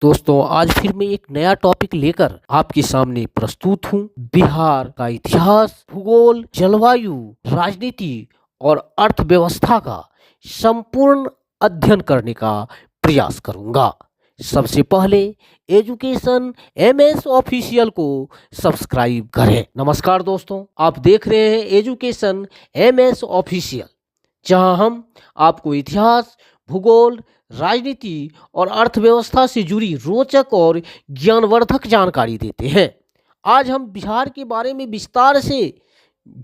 दोस्तों आज फिर मैं एक नया टॉपिक लेकर आपके सामने प्रस्तुत हूँ। बिहार का इतिहास, भूगोल, जलवायु, राजनीति और अर्थव्यवस्था का संपूर्ण अध्ययन करने का प्रयास करूंगा। सबसे पहले एजुकेशन एमएस ऑफिशियल को सब्सक्राइब करें। नमस्कार दोस्तों, आप देख रहे हैं एजुकेशन एमएस ऑफिशियल, जहां हम आपको इतिहास, भूगोल, राजनीति और अर्थव्यवस्था से जुड़ी रोचक और ज्ञानवर्धक जानकारी देते हैं। आज हम बिहार के बारे में विस्तार से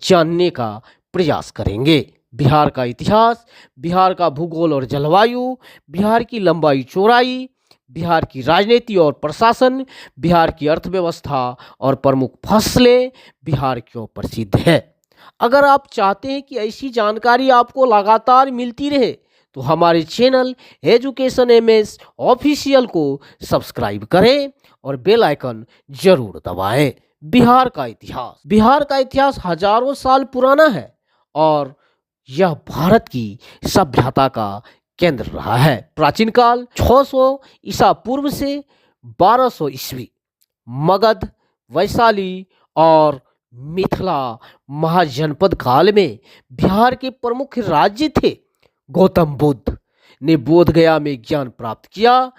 जानने का प्रयास करेंगे। बिहार का इतिहास, बिहार का भूगोल और जलवायु, बिहार की लंबाई चौड़ाई, बिहार की राजनीति और प्रशासन, बिहार की अर्थव्यवस्था और प्रमुख फसलें बिहार क्यों प्रसिद्ध है। अगर आप चाहते हैं कि ऐसी जानकारी आपको लगातार मिलती रहे तो हमारे चैनल एजुकेशन एमएस ऑफिशियल को सब्सक्राइब करें और बेल आइकन जरूर दबाएं। बिहार का इतिहास हजारों साल पुराना है और यह भारत की सभ्यता का केंद्र रहा है। प्राचीन काल 600 ईसा पूर्व से 1200 ईस्वी मगध, वैशाली और मिथिला महाजनपद काल में बिहार के प्रमुख राज्य थे। गौतम बुद्ध ने बोध गया में ज्ञान प्राप्त किया,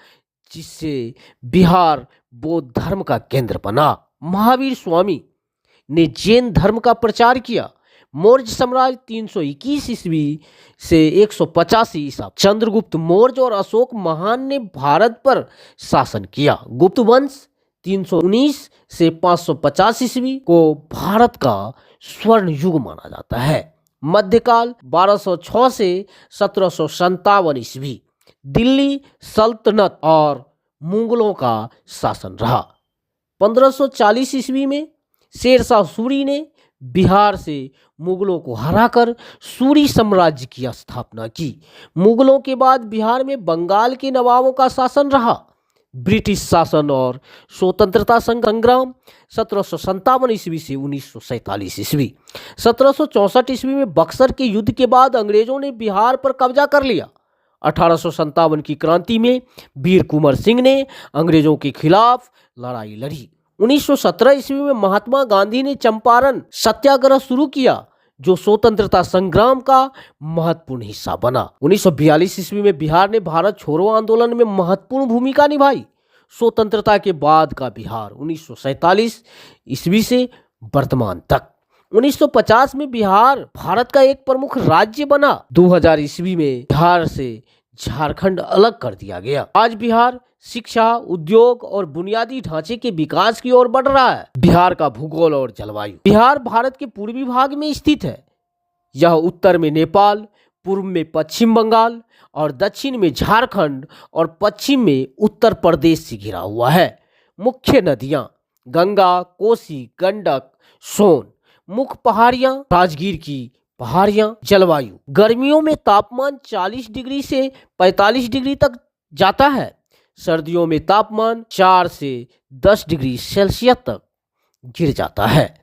जिससे बिहार बौद्ध धर्म का केंद्र बना। महावीर स्वामी ने जैन धर्म का प्रचार किया। मौर्य साम्राज्य 321 ईस्वी से 185 ईसा चंद्रगुप्त मौर्य और अशोक महान ने भारत पर शासन किया। गुप्त वंश 319 से 550 ईस्वी को भारत का स्वर्ण युग माना जाता है। मध्यकाल 1206 से 1757 ईस्वी दिल्ली सल्तनत और मुगलों का शासन रहा। 1540 ईस्वी में शेरशाह सूरी ने बिहार से मुगलों को हराकर सूरी साम्राज्य की स्थापना की। मुगलों के बाद बिहार में बंगाल के नवाबों का शासन रहा। ब्रिटिश शासन और स्वतंत्रता संग्राम 1757 ईस्वी से 1947 ईस्वी। 1764 ईस्वी में बक्सर के युद्ध के बाद अंग्रेजों ने बिहार पर कब्जा कर लिया। 1857 की क्रांति में वीर कुंवर सिंह ने अंग्रेजों के खिलाफ लड़ाई लड़ी। 1917 ईस्वी में महात्मा गांधी ने चंपारण सत्याग्रह शुरू किया, जो स्वतंत्रता संग्राम का महत्वपूर्ण हिस्सा बना। 1942 ईस्वी में बिहार ने भारत छोड़ो आंदोलन में महत्वपूर्ण भूमिका निभाई। स्वतंत्रता के बाद का बिहार 1947 ईस्वी से वर्तमान तक। 1950 में बिहार भारत का एक प्रमुख राज्य बना। 2000 ईस्वी में बिहार से झारखंड अलग कर दिया गया। आज बिहार शिक्षा, उद्योग और बुनियादी ढांचे के विकास की ओर बढ़ रहा है। बिहार का भूगोल और जलवायु। बिहार भारत के पूर्वी भाग में स्थित है। यह उत्तर में नेपाल, पूर्व में पश्चिम बंगाल और दक्षिण में झारखंड और पश्चिम में उत्तर प्रदेश से घिरा हुआ है। मुख्य नदियां गंगा, कोसी, गंडक, सोन। मुख्य पहाड़ियां राजगीर की पहाड़ियां। जलवायु गर्मियों में तापमान 40 डिग्री से 45 डिग्री तक जाता है। सर्दियों में तापमान 4 से 10 डिग्री सेल्सियस तक गिर जाता है।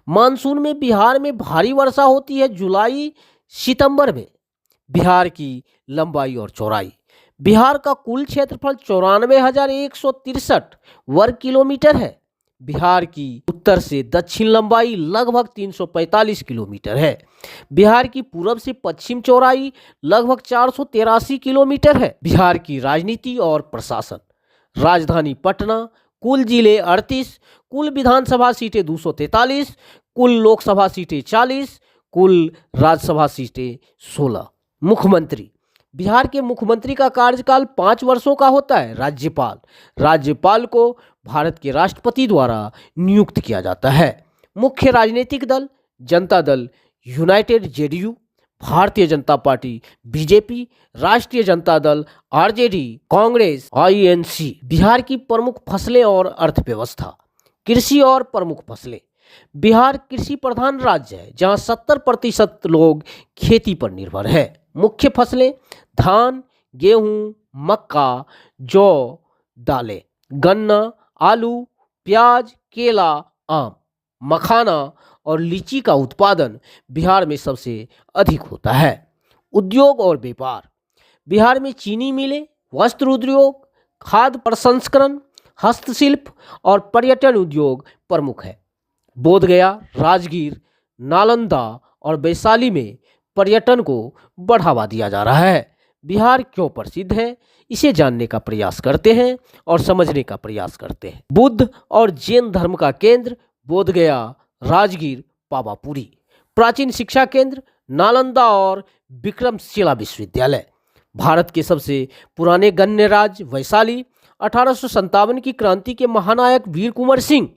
मानसून में बिहार में भारी वर्षा होती है जुलाई सितंबर में। बिहार की लंबाई और चौड़ाई। बिहार का कुल क्षेत्रफल 94,163 वर्ग किलोमीटर है। बिहार की उत्तर से दक्षिण लंबाई लगभग 345 किलोमीटर है। बिहार की पूर्व से पश्चिम चौड़ाई लगभग 483 किलोमीटर है। बिहार की राजनीति और प्रशासन। राजधानी पटना। कुल जिले 38, कुल विधानसभा सीटें 243, कुल लोकसभा सीटें 40, कुल राज्यसभा सीटें 16। मुख्यमंत्री। बिहार के मुख्यमंत्री का कार्यकाल 5 वर्षों का होता है। राज्यपाल को भारत के राष्ट्रपति द्वारा नियुक्त किया जाता है। मुख्य राजनीतिक दल Janata Dal United JDU, Bharatiya Janata party BJP, राष्ट्रीय जनता दल आरजेडी, कांग्रेस आईएनसी। बिहार की प्रमुख फसलें और अर्थव्यवस्था। कृषि और प्रमुख फसलें। बिहार कृषि प्रधान राज्य है, जहां 70% लोग खेती पर निर्भर है। मुख्य फसलें धान, गेहूं, मक्का, जौ, दालें। गन्ना, आलू, प्याज, केला, आम, मखाना और लीची का उत्पादन बिहार में सबसे अधिक होता है। उद्योग और व्यापार। बिहार में चीनी मिलें, वस्त्र उद्योग, खाद्य प्रसंस्करण, हस्तशिल्प और पर्यटन उद्योग प्रमुख है। बोधगया, राजगीर, नालंदा और वैशाली में पर्यटन को बढ़ावा दिया जा रहा है। बिहार क्यों प्रसिद्ध है, इसे जानने का प्रयास करते हैं और समझने का प्रयास करते हैं। बुद्ध और जैन धर्म का केंद्र बोधगया, राजगीर, पावापुरी। प्राचीन शिक्षा केंद्र नालंदा और विक्रमशिला विश्वविद्यालय। भारत के सबसे पुराने गणराज्य वैशाली। 1857 की क्रांति के महानायक वीर कुंवर सिंह।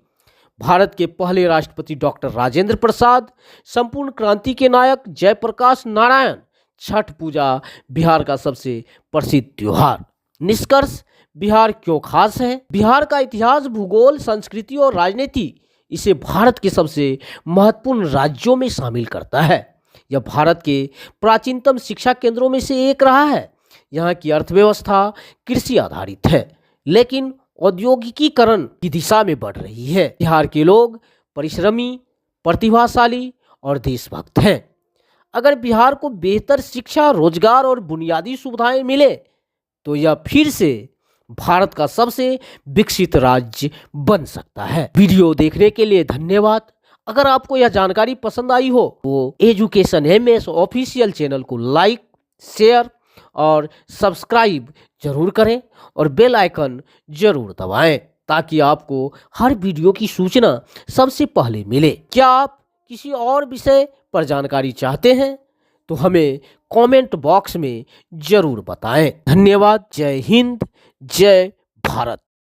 भारत के पहले राष्ट्रपति डॉक्टर राजेंद्र प्रसाद। संपूर्ण क्रांति के नायक जयप्रकाश नारायण। छठ पूजा बिहार का सबसे प्रसिद्ध त्योहार। निष्कर्ष, बिहार क्यों खास है? बिहार का इतिहास, भूगोल, संस्कृति और राजनीति इसे भारत के सबसे महत्वपूर्ण राज्यों में शामिल करता है। यह भारत के प्राचीनतम शिक्षा केंद्रों में से एक रहा है। यहाँ की अर्थव्यवस्था कृषि आधारित है, लेकिन औद्योगिकीकरण की दिशा में बढ़ रही है। बिहार के लोग परिश्रमी, प्रतिभाशाली और देशभक्त हैं। अगर बिहार को बेहतर शिक्षा, रोजगार और बुनियादी सुविधाएं मिले तो यह फिर से भारत का सबसे विकसित राज्य बन सकता है। वीडियो देखने के लिए धन्यवाद। अगर आपको यह जानकारी पसंद आई हो तो एजुकेशन एमएस ऑफिशियल चैनल को लाइक, शेयर और सब्सक्राइब जरूर करें और बेल आइकन जरूर दबाएं ताकि आपको हर वीडियो की सूचना सबसे पहले मिले। क्या आप किसी और विषय पर जानकारी चाहते हैं तो हमें कमेंट बॉक्स में जरूर बताएं। धन्यवाद। जय हिंद, जय भारत।